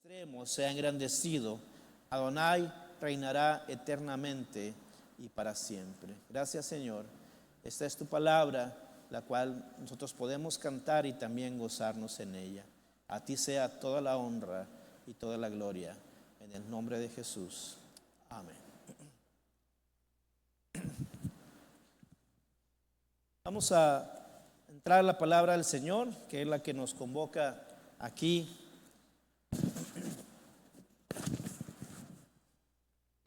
extremo sea engrandecido. Adonai reinará eternamente y para siempre. Gracias, Señor. Esta es tu palabra, la cual nosotros podemos cantar y también gozarnos en ella. A ti sea toda la honra y toda la gloria, en el nombre de Jesús. Amén. Vamos a entrar a la palabra del Señor, que es la que nos convoca aquí.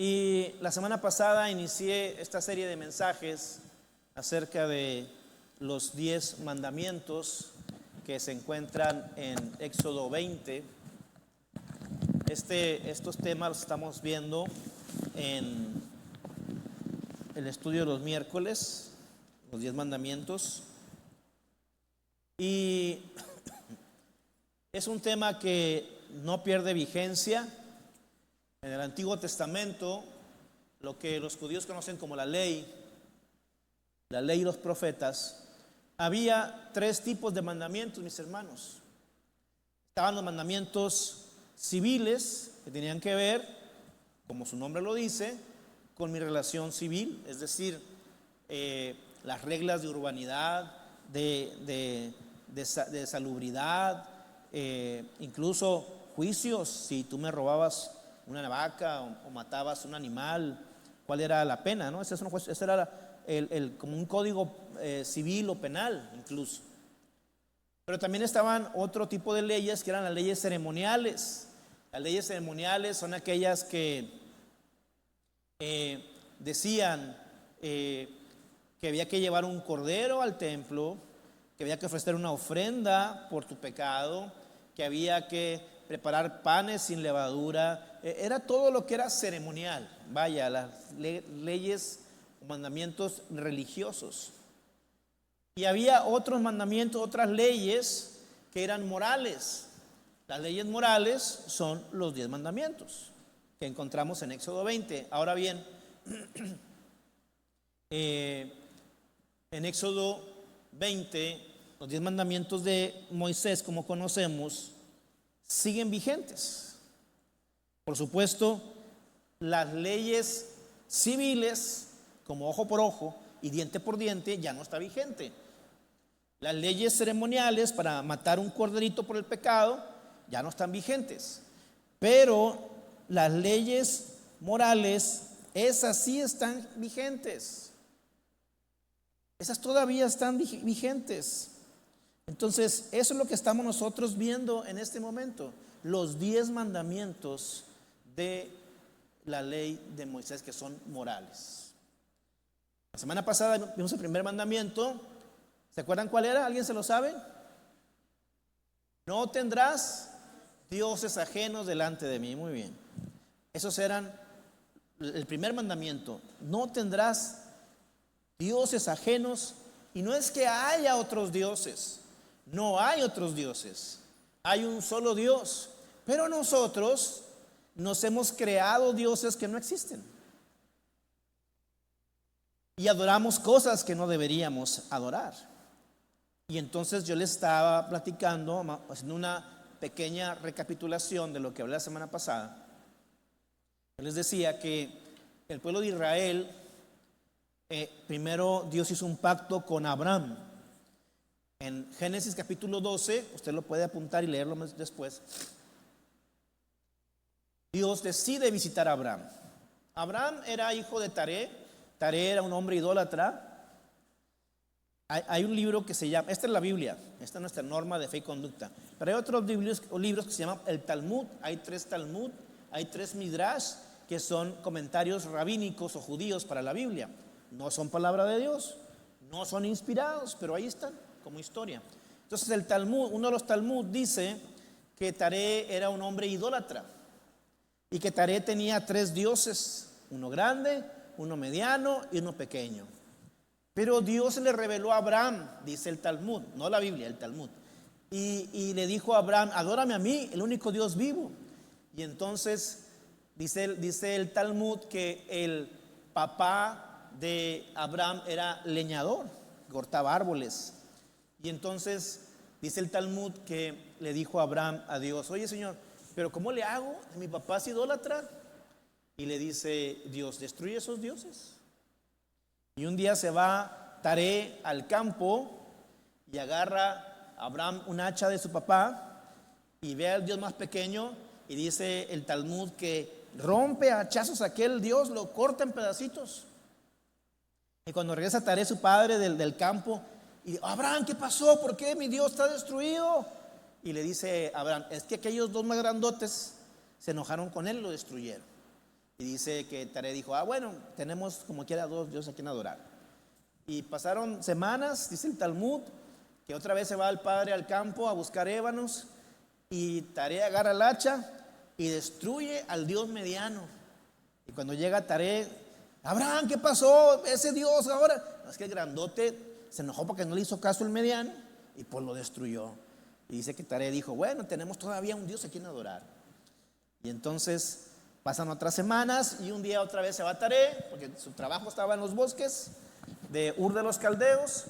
Y la semana pasada inicié esta serie de mensajes acerca de los 10 mandamientos que se encuentran en Éxodo 20. Estos temas los estamos viendo en el estudio de los miércoles, los 10 mandamientos. Y es un tema que no pierde vigencia. En el Antiguo Testamento, lo que los judíos conocen como la ley y los profetas, había 3 tipos de mandamientos, mis hermanos. Estaban los mandamientos civiles, que tenían que ver, como su nombre lo dice, con mi relación civil, es decir, las reglas de urbanidad, de salubridad, incluso juicios. Si tú me robabas una vaca o matabas un animal, ¿cuál era la pena? ¿No? Ese era como un código civil o penal incluso. Pero también estaban otro tipo de leyes, que eran las leyes ceremoniales. Las leyes ceremoniales son aquellas que decían que había que llevar un cordero al templo, que había que ofrecer una ofrenda por tu pecado, que había que preparar panes sin levadura. Era todo lo que era ceremonial. Vaya, las leyes o mandamientos religiosos. Y había otros mandamientos, otras leyes que eran morales. Las leyes morales son los 10 mandamientos que encontramos en Éxodo 20. Ahora bien, en Éxodo 20, los 10 mandamientos de Moisés, como conocemos, siguen vigentes. Por supuesto, las leyes civiles, como ojo por ojo y diente por diente, ya no está vigente. Las leyes ceremoniales para matar un corderito por el pecado ya no están vigentes. Pero las leyes morales, esas sí están vigentes. Esas todavía están vigentes. Entonces, eso es lo que estamos nosotros viendo en este momento. Los 10 mandamientos de la ley de Moisés, que son morales. La semana pasada vimos el primer mandamiento. ¿Se acuerdan cuál era? ¿Alguien se lo sabe? No tendrás dioses ajenos delante de mí. Muy bien. Esos eran el primer mandamiento. No tendrás dioses ajenos. Y no es que haya otros dioses. No hay otros dioses. Hay un solo Dios. Pero nosotros nos hemos creado dioses que no existen. Y adoramos cosas que no deberíamos adorar. Y entonces yo les estaba platicando, haciendo una pequeña recapitulación de lo que hablé la semana pasada. Yo les decía que el pueblo de Israel, primero Dios hizo un pacto con Abraham. En Génesis capítulo 12, usted lo puede apuntar y leerlo después. Dios decide visitar a Abraham. Abraham era hijo de Taré. Taré era un hombre idólatra. Hay un libro que se llama, esta es la Biblia, esta es nuestra norma de fe y conducta, pero hay otros libros que se llaman el Talmud. Hay 3 Talmud, hay 3 Midrash, que son comentarios rabínicos o judíos para la Biblia. No son palabra de Dios, no son inspirados, pero ahí están como historia. Entonces el Talmud, uno de los Talmud dice que Taré era un hombre idólatra y que Taré tenía 3 dioses, uno grande, uno mediano y uno pequeño. Pero Dios le reveló a Abraham, dice el Talmud, no la Biblia, el Talmud, y le dijo a Abraham: adórame a mí, el único Dios vivo. Y entonces dice el Talmud que el papá de Abraham era leñador, cortaba árboles. Y entonces dice el Talmud que le dijo a Abraham a Dios: oye, Señor, pero ¿cómo le hago? Mi papá es idólatra. Y le dice Dios, destruye esos dioses. Y un día se va Taré al campo y agarra a Abraham un hacha de su papá y ve al Dios más pequeño, y dice el Talmud que rompe a hachazos a aquel Dios, lo corta en pedacitos. Y cuando regresa Taré, su padre del campo, y Abraham, ¿qué pasó? ¿Por qué mi Dios está destruido? Y le dice Abraham, es que aquellos dos más grandotes se enojaron con él y lo destruyeron. Y dice que Taré dijo, bueno, tenemos como quiera dos dioses a quien adorar. Y pasaron semanas, dice el Talmud, que otra vez se va el padre al campo a buscar ébanos, y Taré agarra el hacha y destruye al Dios mediano. Y cuando llega Taré, Abraham, ¿qué pasó? Ese Dios ahora. Es que el grandote se enojó porque no le hizo caso el mediano y pues lo destruyó. Y dice que Taré dijo, bueno, tenemos todavía un Dios a quien adorar. Y entonces pasan otras semanas y un día otra vez se va a Taré, porque su trabajo estaba en los bosques de Ur de los Caldeos.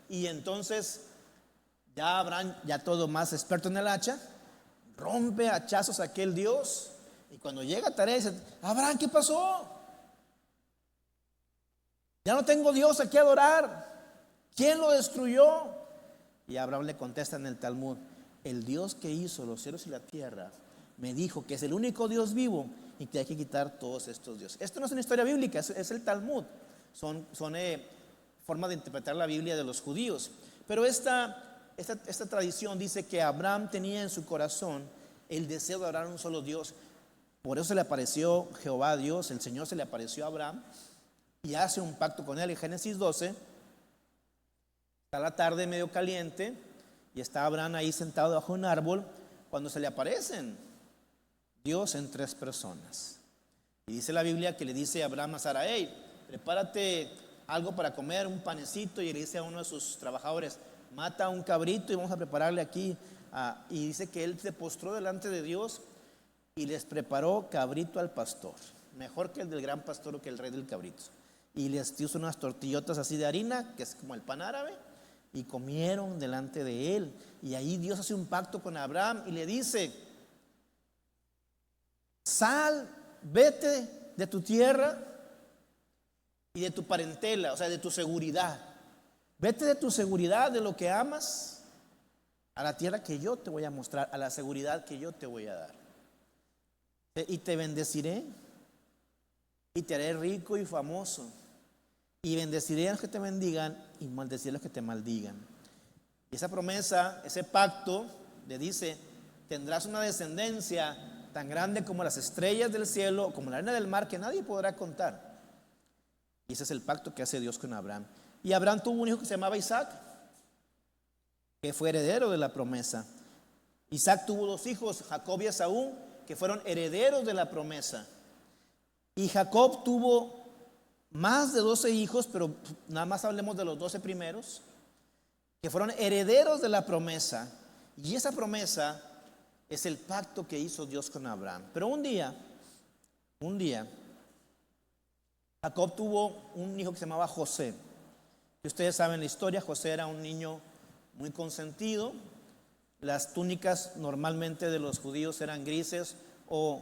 Y entonces ya Abraham, ya todo más experto en el hacha, rompe a hachazos a aquel Dios. Y cuando llega a Taré dice, Abraham, ¿qué pasó? Ya no tengo Dios a quien adorar. ¿Quién lo destruyó? Y Abraham le contesta en el Talmud, el Dios que hizo los cielos y la tierra me dijo que es el único Dios vivo y que hay que quitar todos estos dioses. Esto no es una historia bíblica, es el Talmud. Son formas de interpretar la Biblia de los judíos. Pero esta tradición dice que Abraham tenía en su corazón el deseo de adorar a un solo Dios. Por eso se le apareció Jehová Dios, el Señor se le apareció a Abraham y hace un pacto con él. En Génesis 12, está la tarde medio caliente y está Abraham ahí sentado bajo un árbol cuando se le aparecen Dios en tres personas. Y dice la Biblia que le dice a Abraham a Sara, hey, prepárate algo para comer, un panecito, y le dice a uno de sus trabajadores, mata un cabrito y vamos a prepararle aquí. Y dice que él se postró delante de Dios y les preparó cabrito al pastor, mejor que el del gran pastor o que el rey del cabrito. Y les puso unas tortillotas así de harina, que es como el pan árabe, y comieron delante de él. Y ahí Dios hace un pacto con Abraham y le dice, sal, vete de tu tierra y de tu parentela, o sea, de tu seguridad. Vete de tu seguridad, de lo que amas, a la tierra que yo te voy a mostrar, a la seguridad que yo te voy a dar. Y te bendeciré y te haré rico y famoso. Y bendeciré a los que te bendigan y maldeciré a los que te maldigan. Y esa promesa, ese pacto, le dice, tendrás una descendencia tan grande como las estrellas del cielo, como la arena del mar, que nadie podrá contar. Y ese es el pacto que hace Dios con Abraham. Y Abraham tuvo un hijo que se llamaba Isaac, que fue heredero de la promesa. Isaac tuvo dos hijos, Jacob y Esaú, que fueron herederos de la promesa. Y Jacob tuvo más de 12 hijos, pero nada más hablemos de los 12 primeros, que fueron herederos de la promesa. Y esa promesa es el pacto que hizo Dios con Abraham. Pero un día, Jacob tuvo un hijo que se llamaba José. Y ustedes saben la historia, José era un niño muy consentido. Las túnicas normalmente de los judíos eran grises o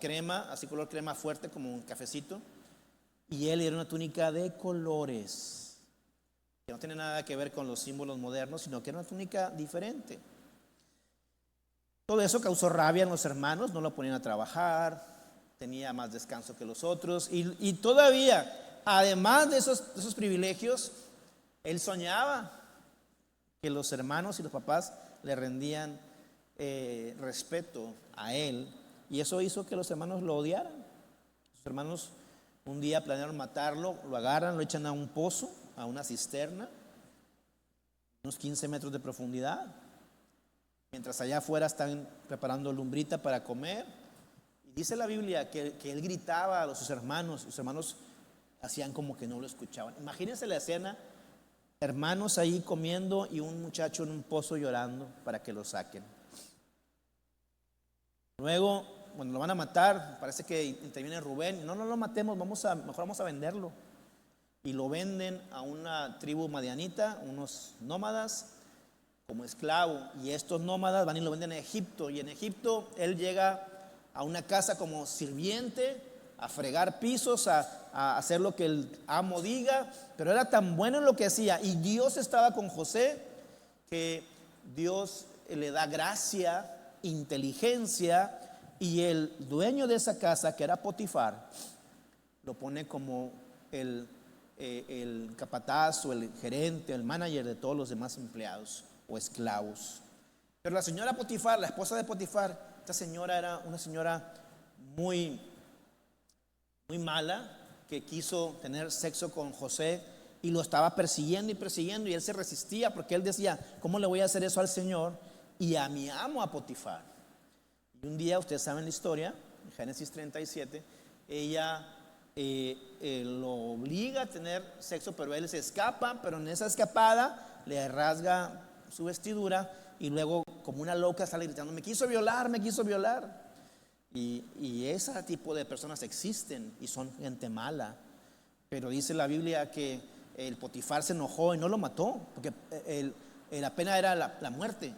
crema, así color crema fuerte, como un cafecito. Y él era una túnica de colores, que no tiene nada que ver con los símbolos modernos, sino que era una túnica diferente. Todo eso causó rabia en los hermanos, no lo ponían a trabajar, tenía más descanso que los otros. Y todavía, además de esos privilegios, él soñaba que los hermanos y los papás le rendían respeto a él. Y eso hizo que los hermanos lo odiaran. Los hermanos un día planearon matarlo, lo agarran, lo echan a un pozo, a una cisterna, unos 15 metros de profundidad. Mientras allá afuera están preparando lumbrita para comer. Y dice la Biblia que él gritaba a sus hermanos hacían como que no lo escuchaban. Imagínense la escena, hermanos ahí comiendo y un muchacho en un pozo llorando para que lo saquen. Luego, cuando lo van a matar, parece que interviene Rubén. No lo matemos, mejor vamos a venderlo. Y lo venden a una tribu madianita, unos nómadas, como esclavo, y estos nómadas van y lo venden a Egipto, y en Egipto él llega a una casa como sirviente, a fregar pisos, a hacer lo que el amo diga, pero era tan bueno en lo que hacía, y Dios estaba con José, que Dios le da gracia, inteligencia, y el dueño de esa casa, que era Potifar, lo pone como el capataz o el gerente, el manager de todos los demás empleados o esclavos. Pero la señora Potifar, la esposa de Potifar, esta señora era una señora muy, muy mala, que quiso tener sexo con José y lo estaba persiguiendo y persiguiendo, y él se resistía porque él decía: ¿cómo le voy a hacer eso al Señor y a mi amo, a Potifar? Y un día, ustedes saben la historia, en Génesis 37, ella lo obliga a tener sexo, pero él se escapa, pero en esa escapada le rasga su vestidura y luego, como una loca, sale gritando: me quiso violar, me quiso violar. Y ese tipo de personas existen y son gente mala. Pero dice la Biblia que el Potifar se enojó y no lo mató, porque la pena era la muerte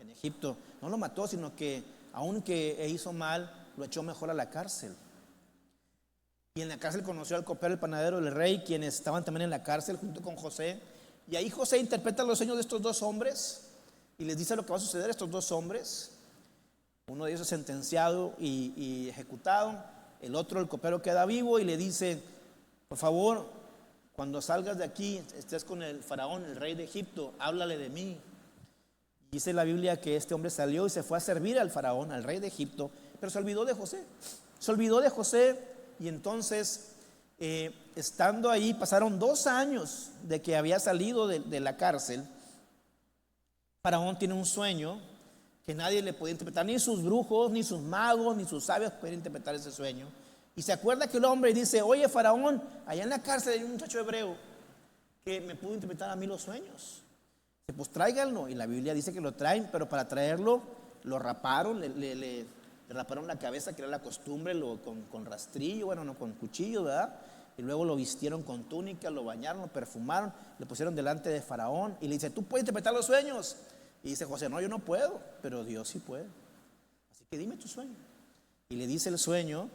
en Egipto. No lo mató, sino que aunque hizo mal, lo echó mejor a la cárcel. Y en la cárcel conoció al copero, el panadero del rey, quienes estaban también en la cárcel junto con José. Y ahí José interpreta los sueños de estos dos hombres y les dice lo que va a suceder a estos dos hombres. Uno de ellos es sentenciado y ejecutado. El otro, el copero, queda vivo y le dice: por favor, cuando salgas de aquí, estés con el faraón, el rey de Egipto, háblale de mí. Dice la Biblia que este hombre salió y se fue a servir al faraón, al rey de Egipto, pero se olvidó de José. Se olvidó de José, y entonces, estando ahí, pasaron 2 años de que había salido de la cárcel. Faraón tiene un sueño que nadie le podía interpretar, ni sus brujos, ni sus magos, ni sus sabios podían interpretar ese sueño. Y se acuerda que el hombre dice: oye, faraón, allá en la cárcel hay un muchacho hebreo que me pudo interpretar a mí los sueños. Dice: pues tráiganlo. Y la Biblia dice que lo traen, pero para traerlo lo raparon, le raparon la cabeza, que era la costumbre, con rastrillo, bueno, no con cuchillo, ¿verdad? Y luego lo vistieron con túnica, lo bañaron, lo perfumaron, le pusieron delante de faraón y le dice: ¿tú puedes interpretar los sueños? Y dice José: no, yo no puedo, pero Dios sí puede. Así que dime tu sueño. Y le dice el sueño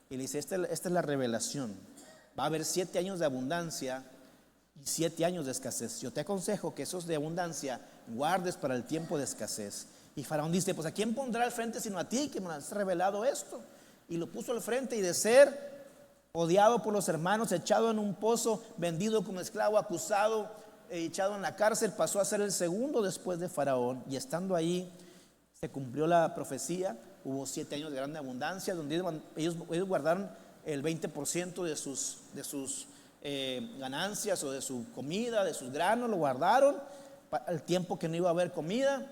y le dice: esta es la revelación. Va a haber 7 años de abundancia y 7 años de escasez. Yo te aconsejo que esos de abundancia guardes para el tiempo de escasez. Y faraón dice: pues ¿a quién pondrá al frente sino a ti, que me has revelado esto? Y lo puso al frente, y de ser odiado por los hermanos, echado en un pozo, vendido como esclavo, acusado, echado en la cárcel, pasó a ser el segundo después de faraón. Y estando ahí se cumplió la profecía. Hubo 7 años de grande abundancia, donde ellos guardaron el 20% de sus ganancias, o de su comida, de sus granos, lo guardaron al tiempo que no iba a haber comida.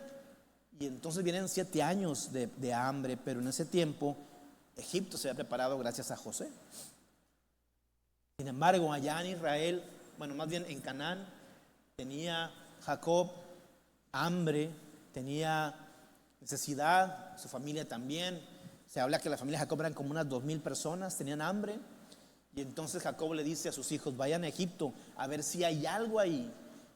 Y entonces vienen 7 años de hambre, pero en ese tiempo Egipto se había preparado gracias a José. Sin embargo, allá en Israel, bueno, más bien en Canaán, tenía Jacob hambre, tenía necesidad, su familia también. Se habla que la familia de Jacob eran como unas 2,000 personas, tenían hambre. Y entonces Jacob le dice a sus hijos: vayan a Egipto a ver si hay algo ahí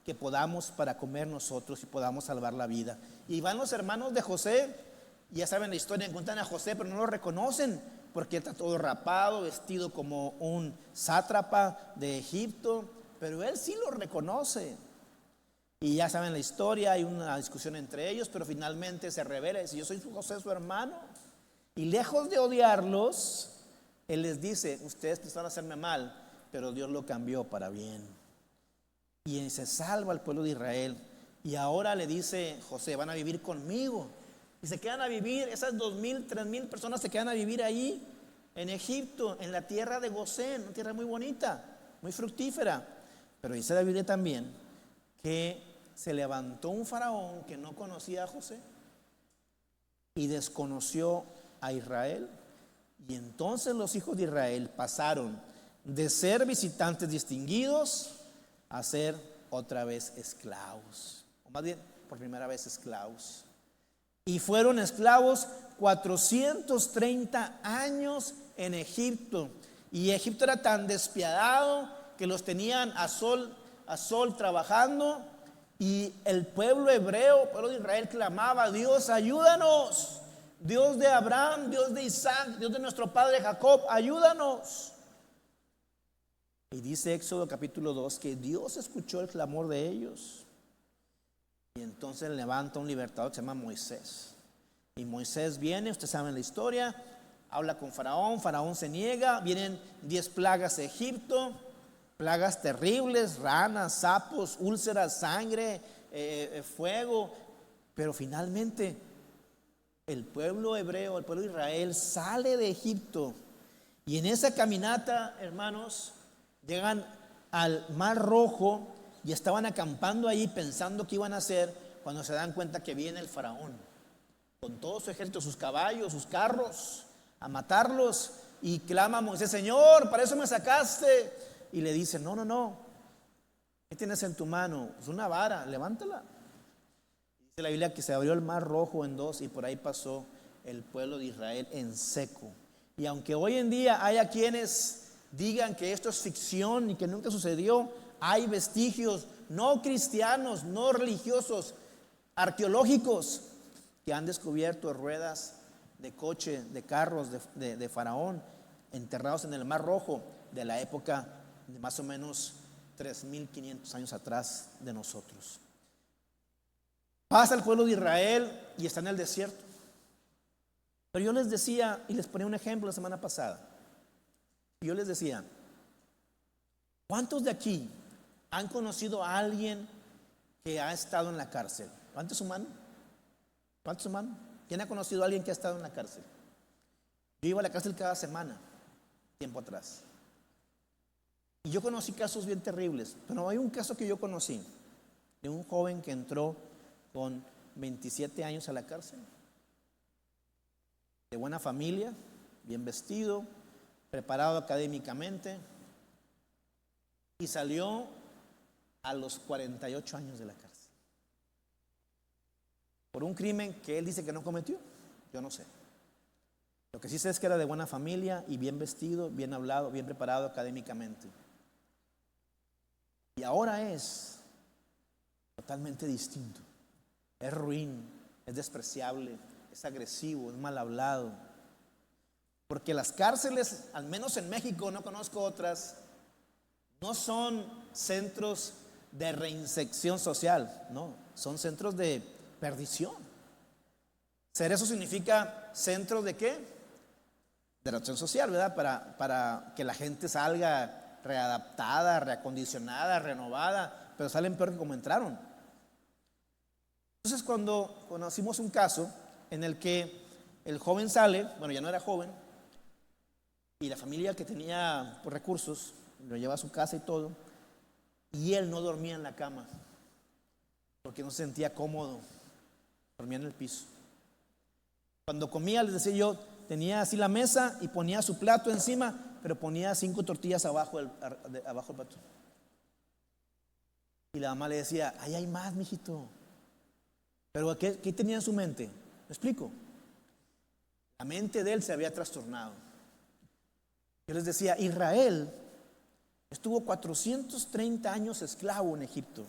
que podamos para comer nosotros y podamos salvar la vida. Y van los hermanos de José, y ya saben la historia, encuentran a José, pero no lo reconocen porque está todo rapado, vestido como un sátrapa de Egipto, pero él sí lo reconoce. Y ya saben la historia, hay una discusión entre ellos, pero finalmente se revela y dice: yo soy José, su hermano. Y lejos de odiarlos, él les dice: ustedes pensaron hacerme mal, pero Dios lo cambió para bien. Y se salva al pueblo de Israel. Y ahora le dice José: van a vivir conmigo. Y se quedan a vivir, esas 2,000, 3,000 personas se quedan a vivir ahí en Egipto, en la tierra de Gosén, una tierra muy bonita, muy fructífera. Pero dice la Biblia también que se levantó un faraón que no conocía a José y desconoció a Israel. Y entonces los hijos de Israel pasaron de ser visitantes distinguidos a ser otra vez esclavos, o más bien por primera vez esclavos. Y fueron esclavos 430 años en Egipto. Y Egipto era tan despiadado que los tenían a sol trabajando, Y el pueblo hebreo, el pueblo de Israel clamaba: Dios, ayúdanos. Dios de Abraham, Dios de Isaac, Dios de nuestro padre Jacob, ayúdanos. Y dice Éxodo capítulo 2 que Dios escuchó el clamor de ellos. Y entonces levanta un libertador que se llama Moisés. Y Moisés viene, ustedes saben la historia, habla con Faraón, Faraón se niega, vienen 10 plagas de Egipto, plagas terribles, ranas, sapos, úlceras, sangre, fuego. Pero finalmente el pueblo hebreo, el pueblo de Israel sale de Egipto. Y en esa caminata, hermanos, llegan al Mar Rojo y estaban acampando ahí pensando qué iban a hacer, cuando se dan cuenta que viene el faraón con todo su ejército, sus caballos, sus carros, a matarlos. Y clama a Moisés: Señor, para eso me sacaste. Y le dice: no, ¿qué tienes en tu mano? Es una vara, levántala. Dice la Biblia que se abrió el Mar Rojo en dos y por ahí pasó el pueblo de Israel en seco. Y aunque hoy en día haya quienes digan que esto es ficción y que nunca sucedió, hay vestigios no cristianos, no religiosos, arqueológicos, que han descubierto ruedas de coche, de carros de Faraón enterrados en el Mar Rojo de la época de más o menos 3.500 años atrás de nosotros. Pasa el pueblo de Israel y está en el desierto. Pero yo les decía, y les ponía un ejemplo la semana pasada. Yo les decía: ¿cuántos de aquí han conocido a alguien que ha estado en la cárcel? Levante su mano. Levante su mano. ¿Quién ha conocido a alguien que ha estado en la cárcel? Yo iba a la cárcel cada semana, tiempo atrás. Y yo conocí casos bien terribles. Pero hay un caso que yo conocí de un joven que entró con 27 años a la cárcel. De buena familia, bien vestido, preparado académicamente, y salió a los 48 años de la cárcel por un crimen que él dice que no cometió. Yo no sé. Lo que sí sé es que era de buena familia y bien vestido, bien hablado, bien preparado académicamente. Y ahora es totalmente distinto. Es ruin, es despreciable, es agresivo, es mal hablado. Porque las cárceles, al menos en México, no conozco otras, no son centros de reinserción social, no, son centros de perdición. Cerezo significa centros de ¿qué? De reacción social, ¿verdad? Para que la gente salga readaptada, reacondicionada, renovada, pero salen peor que como entraron. Entonces, cuando conocimos un caso en el que el joven sale, bueno, ya no era joven, y la familia que tenía recursos lo lleva a su casa y todo, y él no dormía en la cama porque no se sentía cómodo, dormía en el piso. Cuando comía, les decía yo, tenía así la mesa y ponía su plato encima, pero ponía 5 tortillas abajo del plato. Y la mamá le decía: ahí hay más, mijito. Pero ¿qué tenía en su mente? ¿Me explico? La mente de él se había trastornado. Yo les decía: Israel estuvo 430 años esclavo en Egipto.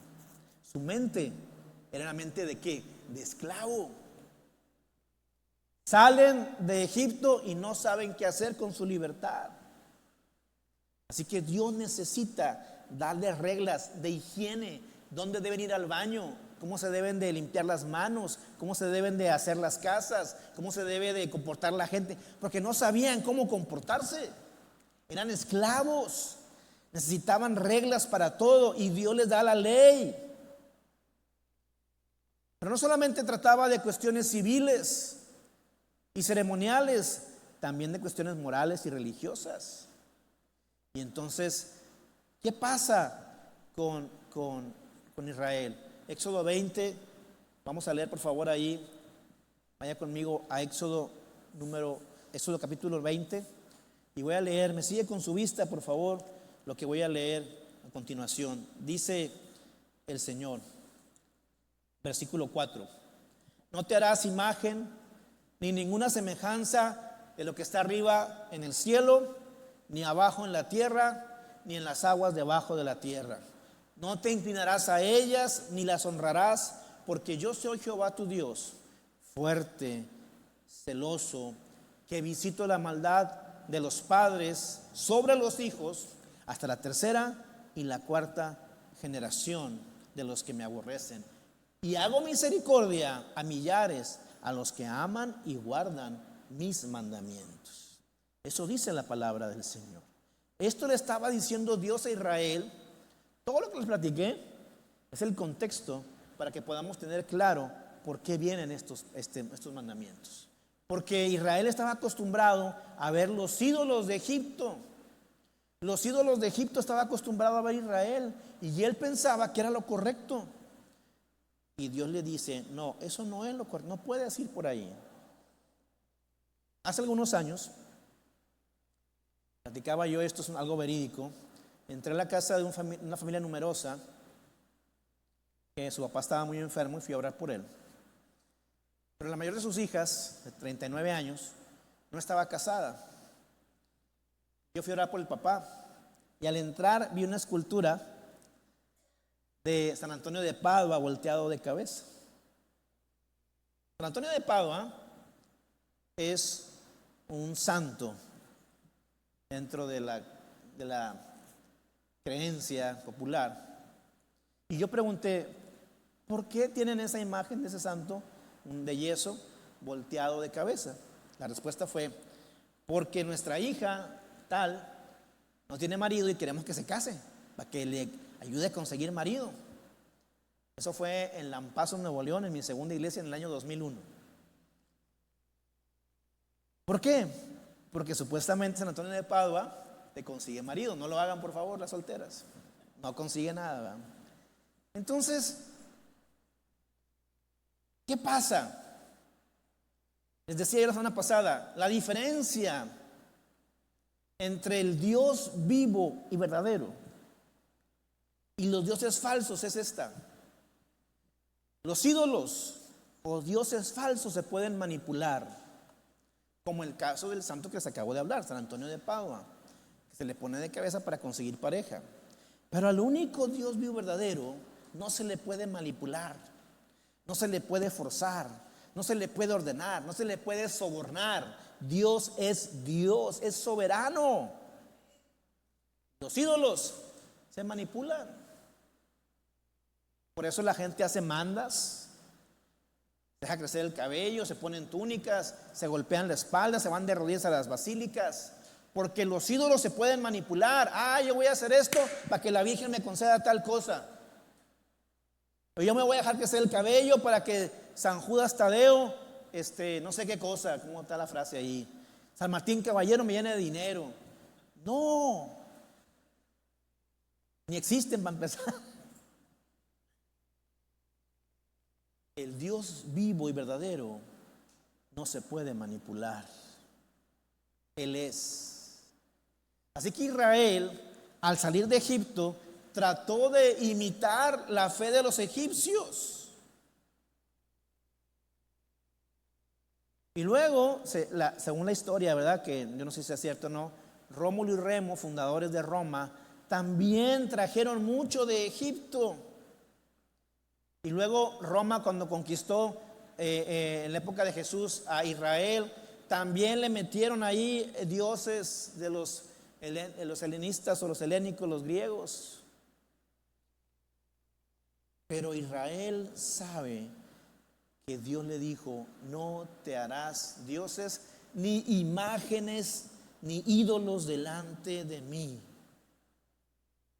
Su mente era la mente ¿de qué? De esclavo. Salen de Egipto y no saben qué hacer con su libertad. Así que Dios necesita darles reglas de higiene, dónde deben ir al baño, cómo se deben de limpiar las manos, cómo se deben de hacer las casas, cómo se debe de comportar la gente, porque no sabían cómo comportarse. Eran esclavos, necesitaban reglas para todo y Dios les da la ley. Pero no solamente trataba de cuestiones civiles y ceremoniales, también de cuestiones morales y religiosas. Y entonces, ¿qué pasa con Israel? Éxodo 20, vamos a leer por favor ahí, vaya conmigo a Éxodo capítulo 20, y voy a leer, me sigue con su vista por favor, lo que voy a leer a continuación. Dice el Señor, versículo 4: no te harás imagen ni ninguna semejanza de lo que está arriba en el cielo, ni abajo en la tierra, ni en las aguas debajo de la tierra. No te inclinarás a ellas ni las honrarás, porque yo soy Jehová tu Dios, fuerte, celoso, que visito la maldad de los padres sobre los hijos hasta la tercera y la cuarta generación de los que me aborrecen. Y hago misericordia a millares, a los que aman y guardan mis mandamientos. Eso dice la palabra del Señor. Esto le estaba diciendo Dios a Israel. Todo lo que les platiqué es el contexto para que podamos tener claro por qué vienen estos mandamientos. Porque Israel estaba acostumbrado a ver los ídolos de Egipto. Los ídolos de Egipto estaba acostumbrado a ver Israel y él pensaba que era lo correcto. Y Dios le dice, no, eso no es lo correcto, no puedes ir por ahí. Hace algunos años, platicaba yo, esto es algo verídico, entré a la casa de una familia numerosa, que su papá estaba muy enfermo y fui a orar por él. Pero la mayor de sus hijas, de 39 años, no estaba casada. Yo fui a orar por el papá y al entrar vi una escultura de San Antonio de Padua volteado de cabeza. San Antonio de Padua es un santo dentro de la creencia popular. Y yo pregunté, ¿por qué tienen esa imagen de ese santo de yeso volteado de cabeza? La respuesta fue, porque nuestra hija tal no tiene marido y queremos que se case para que le ayude a conseguir marido. Eso fue en Lampazo, Nuevo León, en mi segunda iglesia en el año 2001. ¿Por qué? Porque supuestamente San Antonio de Padua te consigue marido. No lo hagan, por favor, las solteras. No consigue nada, ¿verdad? Entonces, ¿qué pasa? Les decía yo la semana pasada, la diferencia entre el Dios vivo y verdadero y los dioses falsos es esta. Los ídolos o dioses falsos se pueden manipular, como el caso del santo que les acabo de hablar, San Antonio de Padua, que se le pone de cabeza para conseguir pareja. Pero al único Dios vivo verdadero no se le puede manipular, no se le puede forzar, no se le puede ordenar, no se le puede sobornar. Dios, es soberano. Los ídolos se manipulan. Por eso la gente hace mandas, deja crecer el cabello, se ponen túnicas, se golpean la espalda, se van de rodillas a las basílicas, porque los ídolos se pueden manipular. Yo voy a hacer esto para que la Virgen me conceda tal cosa. O yo me voy a dejar crecer el cabello para que San Judas Tadeo, no sé qué cosa, ¿cómo está la frase ahí? San Martín Caballero me llene de dinero. No, ni existen para empezar. El Dios vivo y verdadero no se puede manipular. Él es. Así que Israel, al salir de Egipto, trató de imitar la fe de los egipcios. Y luego, según la historia, ¿verdad? Que yo no sé si es cierto o no, Rómulo y Remo, fundadores de Roma, también trajeron mucho de Egipto. Y luego Roma, cuando conquistó en la época de Jesús a Israel, también le metieron ahí dioses de los helenistas o los helénicos, los griegos. Pero Israel sabe que Dios le dijo, no te harás dioses ni imágenes ni ídolos delante de mí.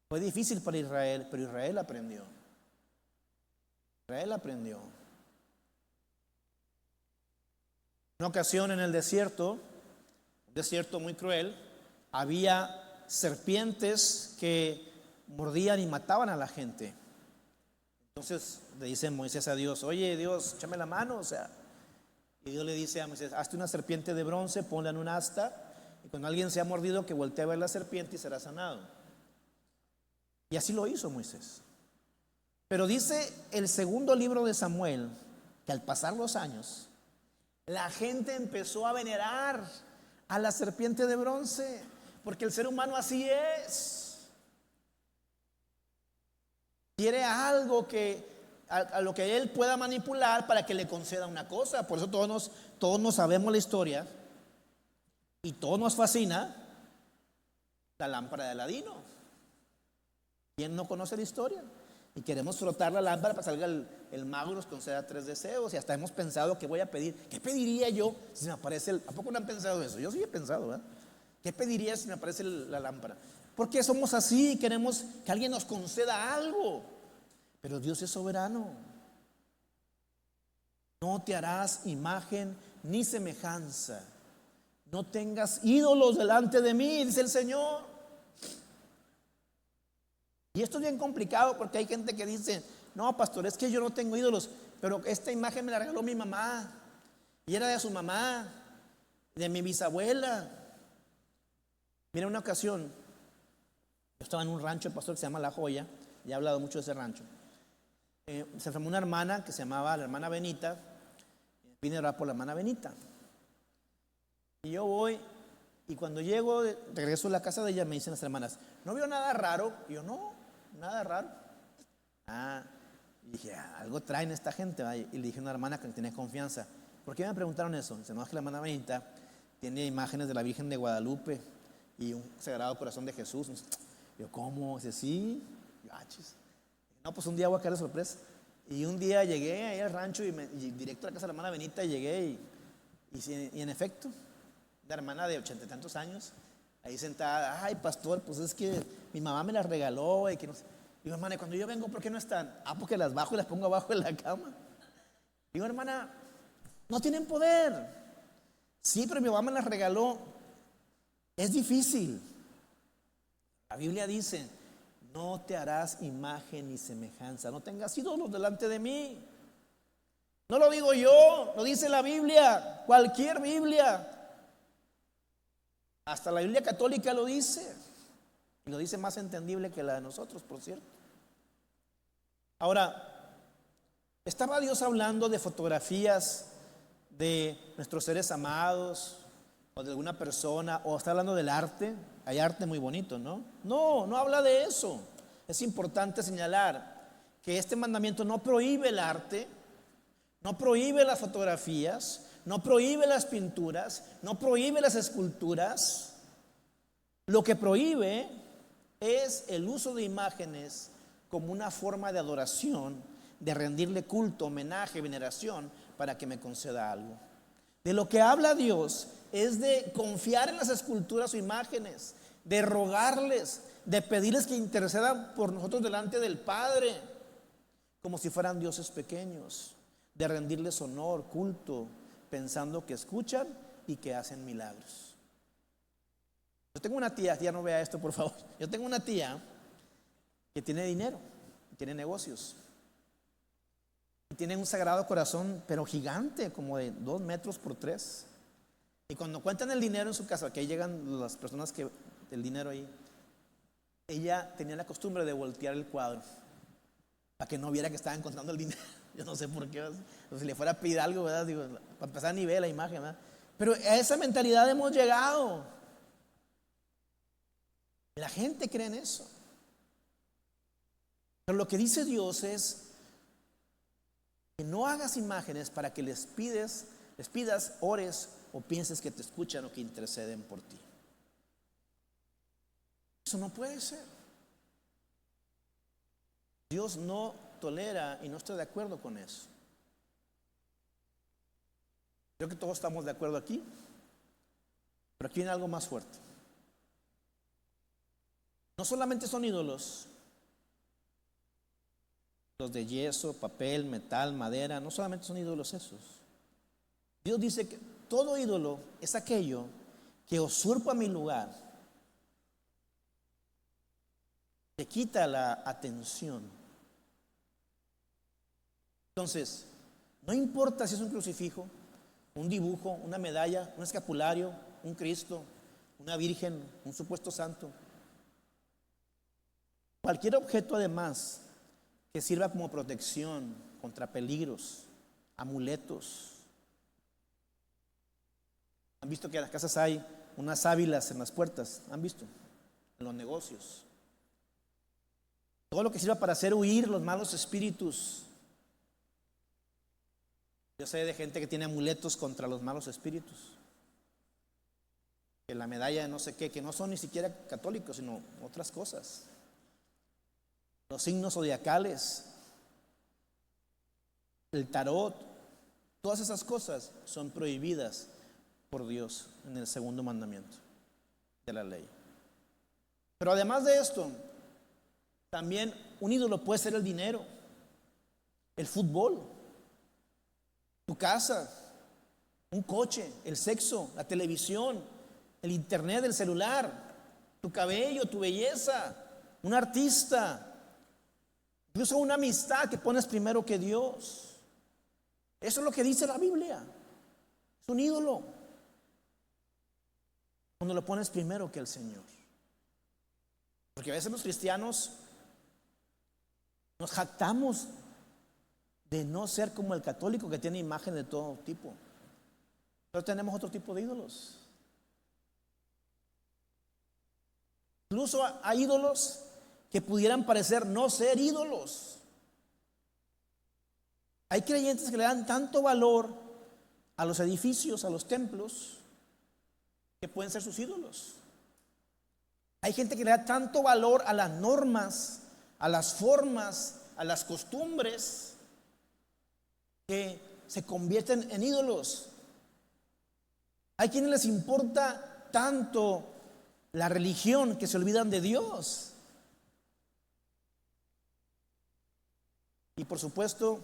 Fue difícil para Israel, pero Israel aprendió. Israel aprendió. Una ocasión en el desierto, un desierto muy cruel, había serpientes que mordían y mataban a la gente. Entonces le dice Moisés a Dios, oye Dios, échame la mano, y Dios le dice a Moisés, hazte una serpiente de bronce, ponla en un asta, y cuando alguien se ha mordido, que voltee a ver la serpiente y será sanado. Y así lo hizo Moisés. Pero dice el segundo libro de Samuel que al pasar los años, la gente empezó a venerar a la serpiente de bronce, porque el ser humano así es. Quiere algo a lo que él pueda manipular para que le conceda una cosa. Por eso todos nos sabemos la historia y todos nos fascina la lámpara de Aladino. ¿Quién no conoce la historia? Y queremos frotar la lámpara para que salga el mago y nos conceda 3 deseos. Y hasta hemos pensado que voy a pedir. ¿Qué pediría yo si me aparece ¿A poco no han pensado eso? Yo sí he pensado, ¿verdad? ¿Qué pediría si me aparece la lámpara? Porque somos así, queremos que alguien nos conceda algo. Pero Dios es soberano. No te harás imagen ni semejanza. No tengas ídolos delante de mí, dice el Señor. Y esto es bien complicado porque hay gente que dice: no, pastor, es que yo no tengo ídolos, pero esta imagen me la regaló mi mamá y era de su mamá, de mi bisabuela. Mira, una ocasión yo estaba en un rancho, pastor, que se llama La Joya. Ya he hablado mucho de ese rancho. Se enfermó una hermana que se llamaba la hermana Benita. Vine a orar por la hermana Benita. Y yo voy, y cuando llego, regreso a la casa de ella, me dicen las hermanas: ¿no vio nada raro? Y yo: no, nada raro. Y dije: algo traen esta gente, ¿va? Y le dije a una hermana que tenía confianza: ¿por qué me preguntaron eso? Dice: no, es que la hermana Benita tiene imágenes de la Virgen de Guadalupe y un Sagrado Corazón de Jesús. Yo: ¿cómo? Dice: sí. Yo: no, pues un día voy a caer de sorpresa. Y un día llegué ahí al rancho y directo a la casa de la hermana Benita, y llegué y en efecto, la hermana de 80 y tantos años, ahí sentada: ay, pastor, pues es que mi mamá me las regaló y que no sé. Digo: hermana, cuando yo vengo, ¿por qué no están? Porque las bajo y las pongo abajo de la cama. Digo: hermana, no tienen poder. Sí, pero mi mamá me las regaló. Es difícil. La Biblia dice: no te harás imagen ni semejanza, no tengas ídolos delante de mí. No lo digo yo, lo dice la Biblia, cualquier Biblia. Hasta la Biblia católica lo dice. Y lo dice más entendible que la de nosotros, por cierto. Ahora, ¿estaba Dios hablando de fotografías de nuestros seres amados o de alguna persona, o está hablando del arte? Hay arte muy bonito, ¿no? No, no habla de eso. Es importante señalar que este mandamiento no prohíbe el arte, no prohíbe las fotografías, no prohíbe las pinturas, no prohíbe las esculturas. Lo que prohíbe es el uso de imágenes como una forma de adoración, de rendirle culto, homenaje, veneración, para que me conceda algo. De lo que habla Dios es de confiar en las esculturas o imágenes, de rogarles, de pedirles que intercedan por nosotros delante del Padre, como si fueran dioses pequeños, de rendirles honor, culto, pensando que escuchan y que hacen milagros. Yo tengo una tía no vea esto, por favor. Yo tengo una tía que tiene dinero, tiene negocios. Tiene un Sagrado Corazón, pero gigante, como de 2 metros por 3. Y cuando cuentan el dinero en su casa, que ahí llegan las personas que el dinero ahí, ella tenía la costumbre de voltear el cuadro para que no viera que estaban contando el dinero. Yo no sé por qué, o si le fuera a pedir algo, ¿verdad? Digo, para empezar a nivel la imagen, ¿verdad? Pero a esa mentalidad hemos llegado. La gente cree en eso. Pero lo que dice Dios es que no hagas imágenes para que les pidas, ores o pienses que te escuchan o que interceden por ti. Eso no puede ser. Dios no tolera y no está de acuerdo con eso. Creo que todos estamos de acuerdo aquí, pero aquí viene algo más fuerte. No solamente son ídolos, los de yeso, papel, metal, madera, no solamente son ídolos esos. Dios dice que todo ídolo es aquello que usurpa mi lugar, te quita la atención. Entonces, no importa si es un crucifijo, un dibujo, una medalla, un escapulario, un Cristo, una virgen, un supuesto santo. Cualquier objeto además que sirva como protección contra peligros, amuletos. ¿Han visto que en las casas hay unas sábilas en las puertas? ¿Han visto? En los negocios. Todo lo que sirva para hacer huir los malos espíritus. Yo sé de gente que tiene amuletos contra los malos espíritus, que la medalla de no sé qué, que no son ni siquiera católicos, sino otras cosas. Los signos zodiacales, el tarot, todas esas cosas son prohibidas por Dios en el segundo mandamiento de la ley. Pero además de esto, también un ídolo puede ser el dinero, el fútbol, tu casa, un coche, el sexo, la televisión, el internet, el celular, tu cabello, tu belleza, un artista, incluso una amistad que pones primero que Dios. Eso es lo que dice la Biblia. Es un ídolo cuando lo pones primero que el Señor. Porque a veces los cristianos nos jactamos de no ser como el católico, que tiene imagen de todo tipo. Pero tenemos otro tipo de ídolos. Incluso hay ídolos que pudieran parecer no ser ídolos. Hay creyentes que le dan tanto valor a los edificios, a los templos, que pueden ser sus ídolos. Hay gente que le da tanto valor a las normas, a las formas, a las costumbres, que se convierten en ídolos. Hay quienes les importa tanto la religión que se olvidan de Dios. Y por supuesto,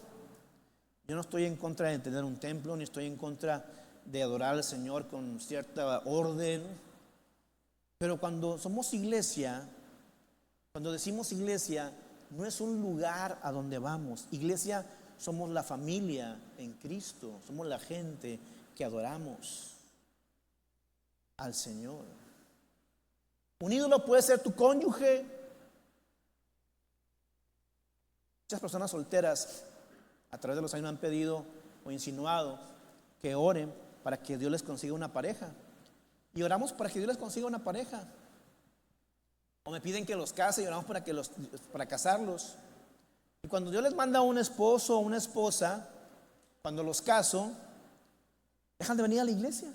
yo no estoy en contra de tener un templo, ni estoy en contra de adorar al Señor con cierta orden. Pero cuando somos iglesia, cuando decimos iglesia, no es un lugar a donde vamos. Iglesia, somos la familia en Cristo, somos la gente que adoramos al Señor. Un ídolo puede ser tu cónyuge. Muchas personas solteras a través de los años me han pedido o insinuado que oren para que Dios les consiga una pareja. Y oramos para que Dios les consiga una pareja. O me piden que los case y oramos para casarlos. Y cuando Dios les manda a un esposo o una esposa, cuando los caso, dejan de venir a la iglesia.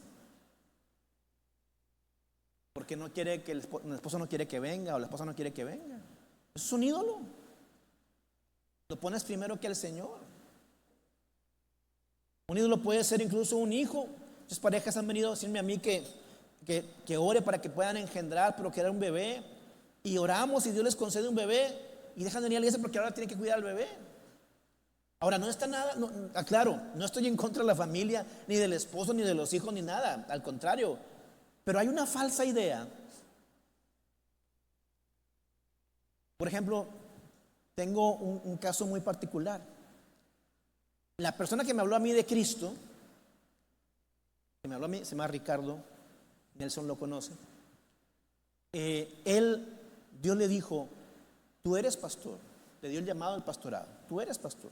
Porque no quiere que el esposo no quiere que venga, o la esposa no quiere que venga. Eso es un ídolo. Lo pones primero que el Señor. Un ídolo puede ser incluso un hijo. Muchas parejas han venido a decirme a mí que ore para que puedan engendrar, pero que era un bebé. Y oramos y Dios les concede un bebé y dejan de venir a la iglesia porque ahora tienen que cuidar al bebé. Ahora no está nada, claro, no estoy en contra de la familia, ni del esposo, ni de los hijos, ni nada. Al contrario, pero hay una falsa idea. Por ejemplo, tengo un caso muy particular. La persona que me habló a mí de Cristo, que me habló a mí, se llama Ricardo, Nelson lo conoce. Dios le dijo: tú eres pastor. Le dio el llamado al pastorado. Tú eres pastor.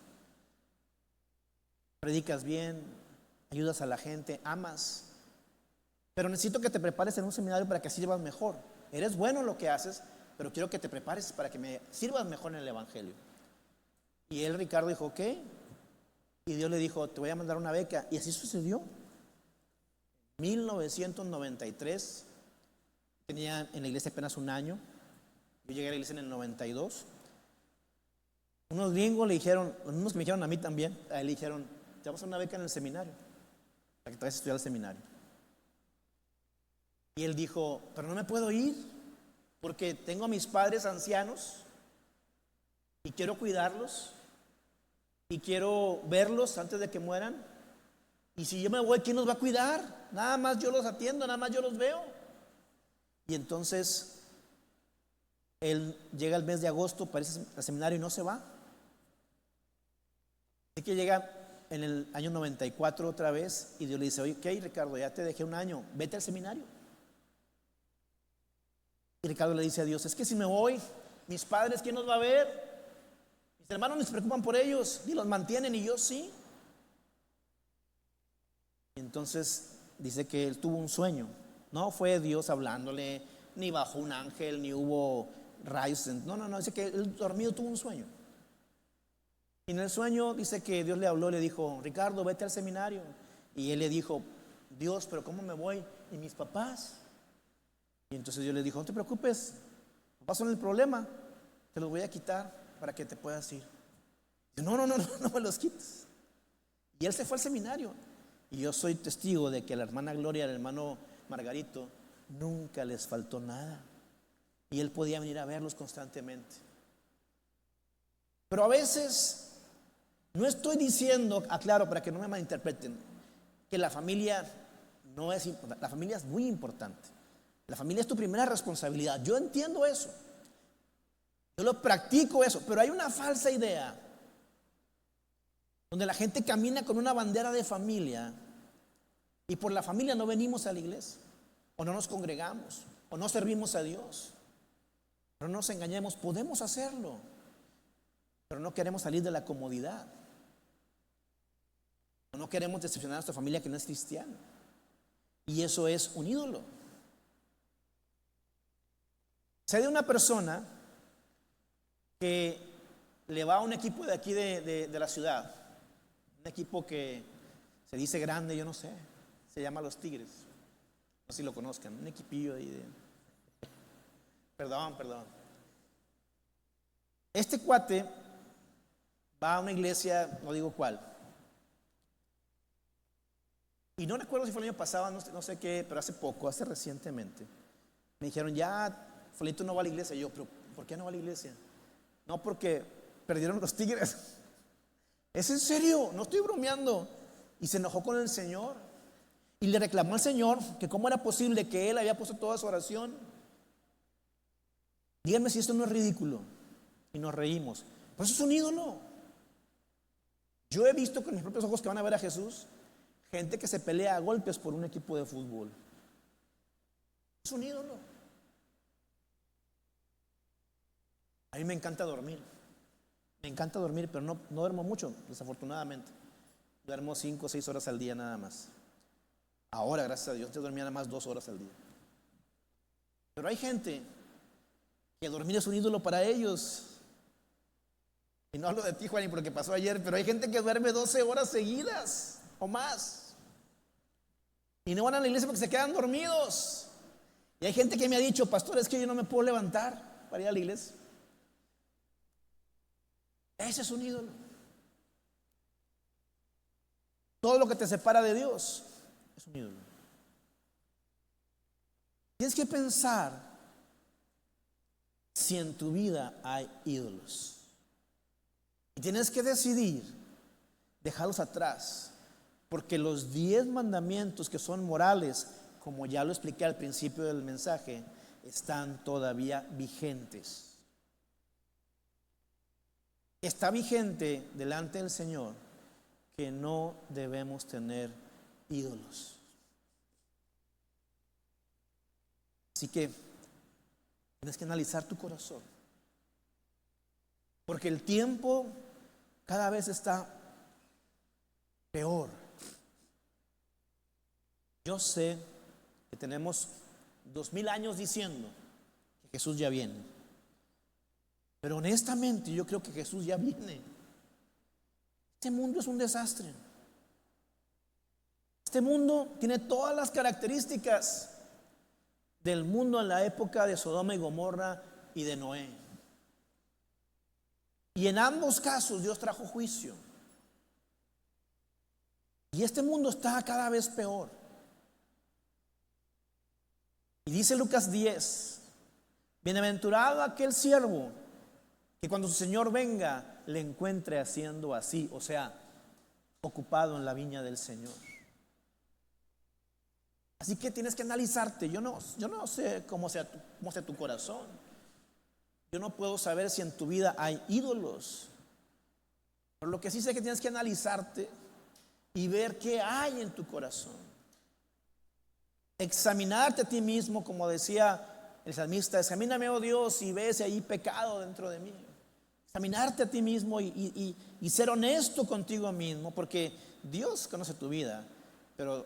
Predicas bien, ayudas a la gente, amas. Pero necesito que te prepares en un seminario para que sirvas mejor. Eres bueno en lo que haces, pero quiero que te prepares para que me sirvas mejor en el evangelio. Y Ricardo dijo: ok. Y Dios le dijo: te voy a mandar una beca. Y así sucedió. 1993, tenía en la iglesia apenas un año. Yo llegué a la iglesia en el 92. Unos gringos le dijeron, los mismos que me dijeron a mí también, a él le dijeron: te vamos a dar una beca en el seminario, para que te vayas a estudiar al seminario. Y él dijo: pero no me puedo ir, porque tengo a mis padres ancianos y quiero cuidarlos y quiero verlos antes de que mueran. Y si yo me voy, ¿quién los va a cuidar? Nada más yo los atiendo, nada más yo los veo. Y entonces él llega el mes de agosto para irse al seminario y no se va. Así que llega en el año 94 otra vez y Dios le dice: oye, ok, Ricardo, ya te dejé un año, vete al seminario. Y Ricardo le dice a Dios: es que si me voy, mis padres, ¿quién los va a ver? Mis hermanos se preocupan por ellos y los mantienen, y yo sí. Y entonces dice que él tuvo un sueño. No fue Dios hablándole, ni bajó un ángel, ni hubo rayos. No, no, no, dice que él dormido tuvo un sueño. Y en el sueño dice que Dios le habló, le dijo: Ricardo, vete al seminario. Y él le dijo: Dios, pero ¿cómo me voy? ¿Y mis papás? Y entonces Dios le dijo: no te preocupes, papás son el problema, te los voy a quitar para que te puedas ir. Y no, no, no, no, no me los quites. Y él se fue al seminario. Y yo soy testigo de que a la hermana Gloria y al hermano Margarito nunca les faltó nada. Y él podía venir a verlos constantemente. Pero a veces, no estoy diciendo, aclaro para que no me malinterpreten, que la familia no es importante. La familia es muy importante. La familia es tu primera responsabilidad. Yo entiendo eso. Yo lo practico eso. Pero hay una falsa idea donde la gente camina con una bandera de familia y por la familia no venimos a la iglesia, o no nos congregamos, o no servimos a Dios. Pero no nos engañemos, podemos hacerlo, pero no queremos salir de la comodidad. No queremos decepcionar a nuestra familia que no es cristiana. Y eso es un ídolo. Sé de una persona que le va a un equipo de aquí de la ciudad. Un equipo que se dice grande, yo no sé. Se llama Los Tigres. No sé si lo conozcan. Un equipillo ahí de... Perdón. Este cuate va a una iglesia, no digo cuál. Y no recuerdo si fue el año pasado, no sé qué, pero hace poco, hace recientemente. Me dijeron: ya, Fulito no va a la iglesia. Y yo: pero ¿por qué no va a la iglesia? No, porque perdieron los Tigres. Es en serio, no estoy bromeando. Y se enojó con el Señor y le reclamó al Señor que cómo era posible que él había puesto toda su oración. Díganme si esto no es ridículo. Y nos reímos. Pues eso es un ídolo. Yo he visto con mis propios ojos que van a ver a Jesús gente que se pelea a golpes por un equipo de fútbol. Es un ídolo. A mí me encanta dormir. Me encanta dormir, pero no duermo mucho, desafortunadamente. Duermo 5 o 6 horas al día nada más. Ahora, gracias a Dios, te dormía nada más 2 horas al día. Pero hay gente que dormir es un ídolo para ellos. Y no hablo de ti, Juan, y por lo que pasó ayer, pero hay gente que duerme 12 horas seguidas o más. Y no van a la iglesia porque se quedan dormidos. Y hay gente que me ha dicho: pastor, es que yo no me puedo levantar para ir a la iglesia. Ese es un ídolo. Todo lo que te separa de Dios es un ídolo. Tienes que pensar si en tu vida hay ídolos. Y tienes que decidir dejarlos atrás. Porque los 10 mandamientos que son morales, como ya lo expliqué al principio del mensaje, están todavía vigentes. Está vigente delante del Señor que no debemos tener ídolos. Así que tienes que analizar tu corazón, porque el tiempo cada vez está peor. Yo sé que tenemos 2000 años diciendo que Jesús ya viene, pero honestamente yo creo que Jesús ya viene. Este mundo es un desastre. Este mundo tiene todas las características del mundo en la época de Sodoma y Gomorra y de Noé. Y en ambos casos Dios trajo juicio. Y este mundo está cada vez peor. Y dice Lucas 10: bienaventurado aquel siervo que cuando su Señor venga le encuentre haciendo así, o sea, ocupado en la viña del Señor. Así que tienes que analizarte. Yo no sé cómo sea tu corazón. Yo no puedo saber si en tu vida hay ídolos. Pero lo que sí sé es que tienes que analizarte y ver qué hay en tu corazón. Examinarte a ti mismo, como decía el salmista: examíname, oh Dios, y ve si hay pecado dentro de mí. Examinarte a ti mismo y ser honesto contigo mismo, porque Dios conoce tu vida, pero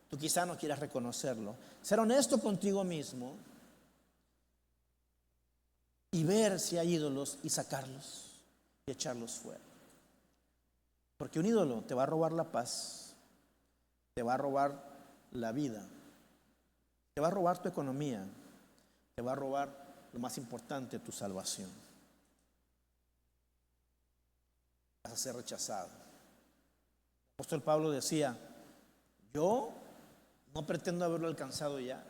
tú quizá no quieras reconocerlo. Ser honesto contigo mismo y ver si hay ídolos y sacarlos y echarlos fuera. Porque un ídolo te va a robar la paz, te va a robar la vida, te va a robar tu economía, te va a robar lo más importante, tu salvación. Vas a ser rechazado. El apóstol Pablo decía: yo no pretendo haberlo alcanzado ya,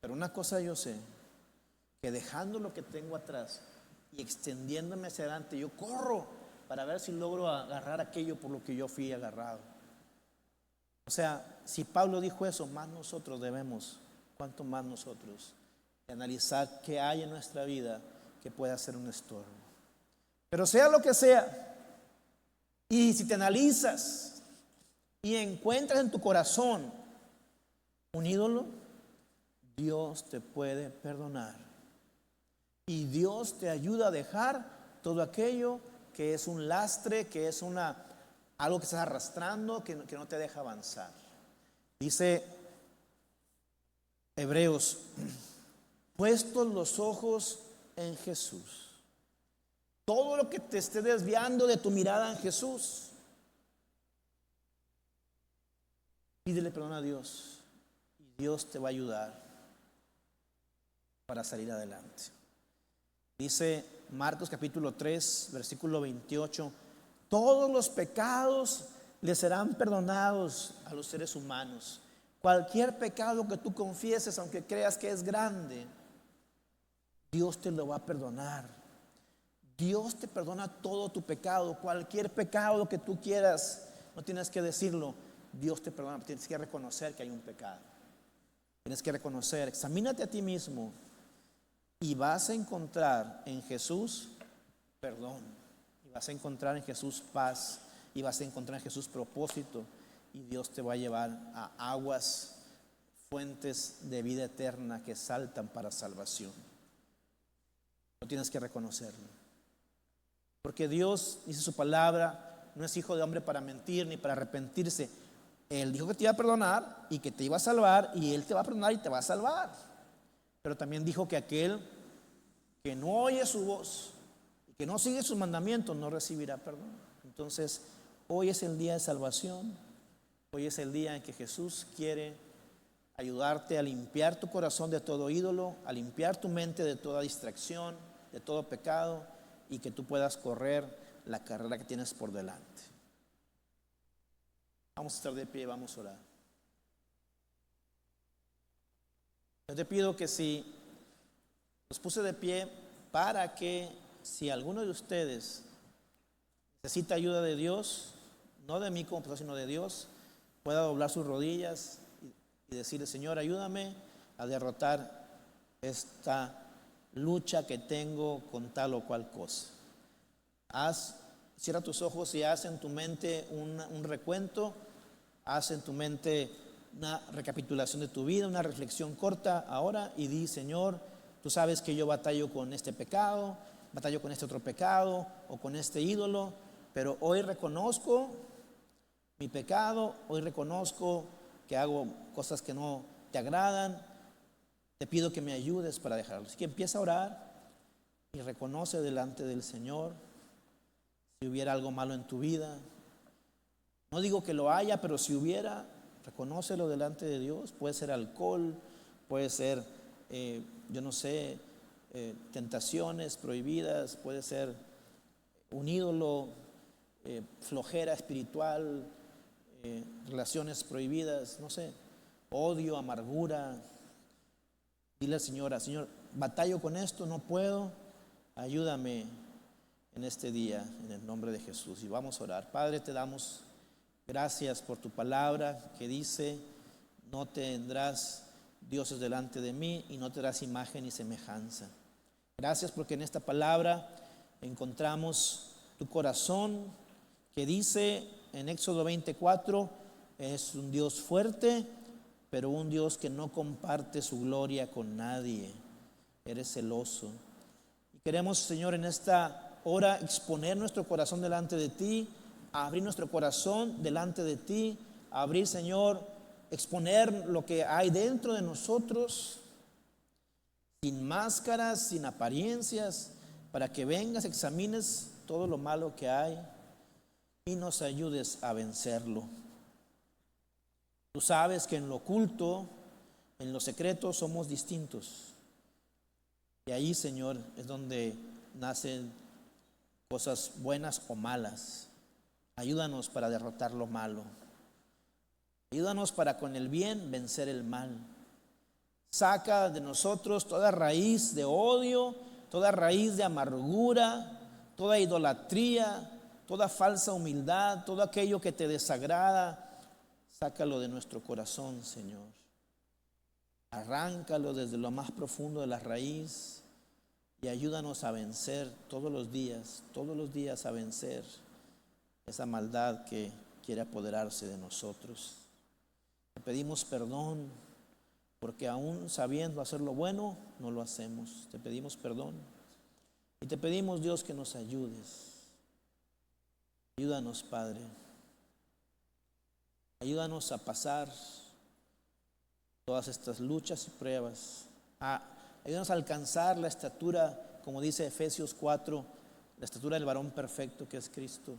pero una cosa yo sé, que dejando lo que tengo atrás y extendiéndome hacia adelante, yo corro para ver si logro agarrar aquello por lo que yo fui agarrado. O sea, si Pablo dijo eso, más nosotros debemos, cuanto más nosotros, analizar qué hay en nuestra vida que pueda ser un estorbo. Pero sea lo que sea, y si te analizas y encuentras en tu corazón un ídolo, Dios te puede perdonar. Y Dios te ayuda a dejar todo aquello que es un lastre, que es algo que estás arrastrando, que no te deja avanzar. Dice Hebreos: puestos los ojos en Jesús. Todo lo que te esté desviando de tu mirada en Jesús, pídele perdón a Dios y Dios te va a ayudar para salir adelante. Dice Marcos capítulo 3, versículo 28: todos los pecados le serán perdonados a los seres humanos. Cualquier pecado que tú confieses, aunque creas que es grande, Dios te lo va a perdonar. Dios te perdona todo tu pecado, cualquier pecado que tú quieras. No tienes que decirlo, Dios te perdona. Tienes que reconocer que hay un pecado. Tienes que reconocer, examínate a ti mismo y vas a encontrar en Jesús perdón, y vas a encontrar en Jesús paz, y vas a encontrar en Jesús propósito, y Dios te va a llevar a aguas, fuentes de vida eterna que saltan para salvación. No tienes que reconocerlo. Porque Dios, dice su palabra, no es hijo de hombre para mentir ni para arrepentirse. Él dijo que te iba a perdonar y que te iba a salvar, y Él te va a perdonar y te va a salvar. Pero también dijo que aquel que no oye su voz y que no sigue sus mandamientos no recibirá perdón. Entonces, hoy es el día de salvación. Hoy es el día en que Jesús quiere ayudarte a limpiar tu corazón de todo ídolo, a limpiar tu mente de toda distracción, de todo pecado, y que tú puedas correr la carrera que tienes por delante. Vamos a estar de pie, vamos a orar. Yo te pido que si los puse de pie para que si alguno de ustedes necesita ayuda de Dios, no de mí como pastor, sino de Dios, pueda doblar sus rodillas y decirle: Señor, ayúdame a derrotar esta lucha que tengo con tal o cual cosa. Cierra tus ojos y haz en tu mente un recuento, haz en tu mente una recapitulación de tu vida, una reflexión corta ahora, y di: Señor, tú sabes que yo batallo con este pecado, batallo con este otro pecado o con este ídolo, pero hoy reconozco mi pecado, hoy reconozco que hago cosas que no te agradan. Te pido que me ayudes para dejarlo. Así que empieza a orar y reconoce delante del Señor si hubiera algo malo en tu vida. No digo que lo haya, pero si hubiera, reconócelo delante de Dios. Puede ser alcohol, puede ser, yo no sé, tentaciones prohibidas, puede ser un ídolo, flojera espiritual, relaciones prohibidas, no sé, odio, amargura. Dile al Señor: Señor, batallo con esto, no puedo, ayúdame en este día, en el nombre de Jesús. Y vamos a orar. Padre, te damos gracias por tu palabra que dice: no tendrás dioses delante de mí y no tendrás imagen ni semejanza. Gracias porque en esta palabra encontramos tu corazón que dice en Éxodo 24: es un Dios fuerte, pero un Dios que no comparte su gloria con nadie. Eres celoso. Y queremos, Señor, en esta hora exponer nuestro corazón delante de ti, abrir nuestro corazón delante de ti, abrir, Señor, exponer lo que hay dentro de nosotros. sin máscaras, sin apariencias, para que vengas, examines todo lo malo que hay y nos ayudes a vencerlo. Tú sabes que en lo oculto, en lo secreto, somos distintos. Y ahí, Señor, es donde nacen cosas buenas o malas. Ayúdanos para derrotar lo malo. Ayúdanos para con el bien vencer el mal. Saca de nosotros toda raíz de odio, toda raíz de amargura, toda idolatría, toda falsa humildad, todo aquello que te desagrada. Sácalo de nuestro corazón, Señor. Arráncalo desde lo más profundo de la raíz y ayúdanos a vencer todos los días a vencer esa maldad que quiere apoderarse de nosotros. Te pedimos perdón porque aún sabiendo hacer lo bueno, no lo hacemos. Te pedimos perdón y te pedimos, Dios, que nos ayudes. Ayúdanos, Padre. Ayúdanos a pasar todas estas luchas y pruebas. Ayúdanos a alcanzar la estatura, como dice Efesios 4, la estatura del varón perfecto que es Cristo.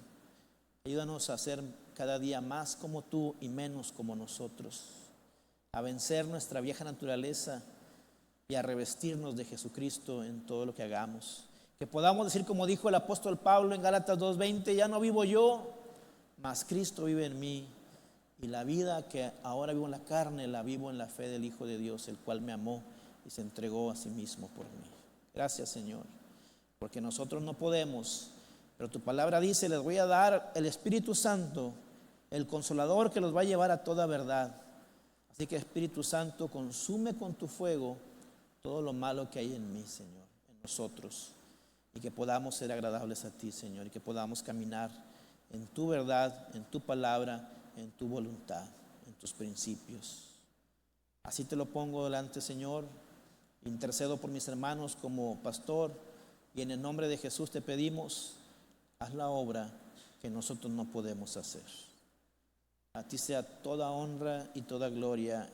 Ayúdanos a ser cada día más como tú y menos como nosotros. A vencer nuestra vieja naturaleza y a revestirnos de Jesucristo en todo lo que hagamos. Que podamos decir, como dijo el apóstol Pablo en Gálatas 2:20, ya no vivo yo, mas Cristo vive en mí. Y la vida que ahora vivo en la carne, la vivo en la fe del Hijo de Dios, el cual me amó y se entregó a sí mismo por mí. Gracias, Señor, porque nosotros no podemos, pero tu palabra dice, les voy a dar el Espíritu Santo, el Consolador que los va a llevar a toda verdad. Así que, Espíritu Santo, consume con tu fuego todo lo malo que hay en mí, Señor, en nosotros, y que podamos ser agradables a ti, Señor, y que podamos caminar en tu verdad, en tu palabra, en tu voluntad, en tus principios. Así te lo pongo delante, Señor. Intercedo por mis hermanos como pastor y en el nombre de Jesús te pedimos, haz la obra que nosotros no podemos hacer. A ti sea toda honra y toda gloria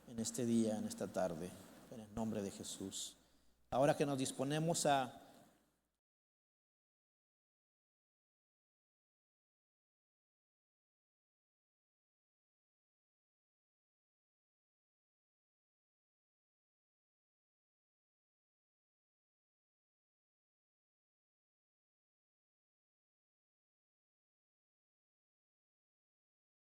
en este día, en esta tarde, en el nombre de Jesús. Ahora que nos disponemos a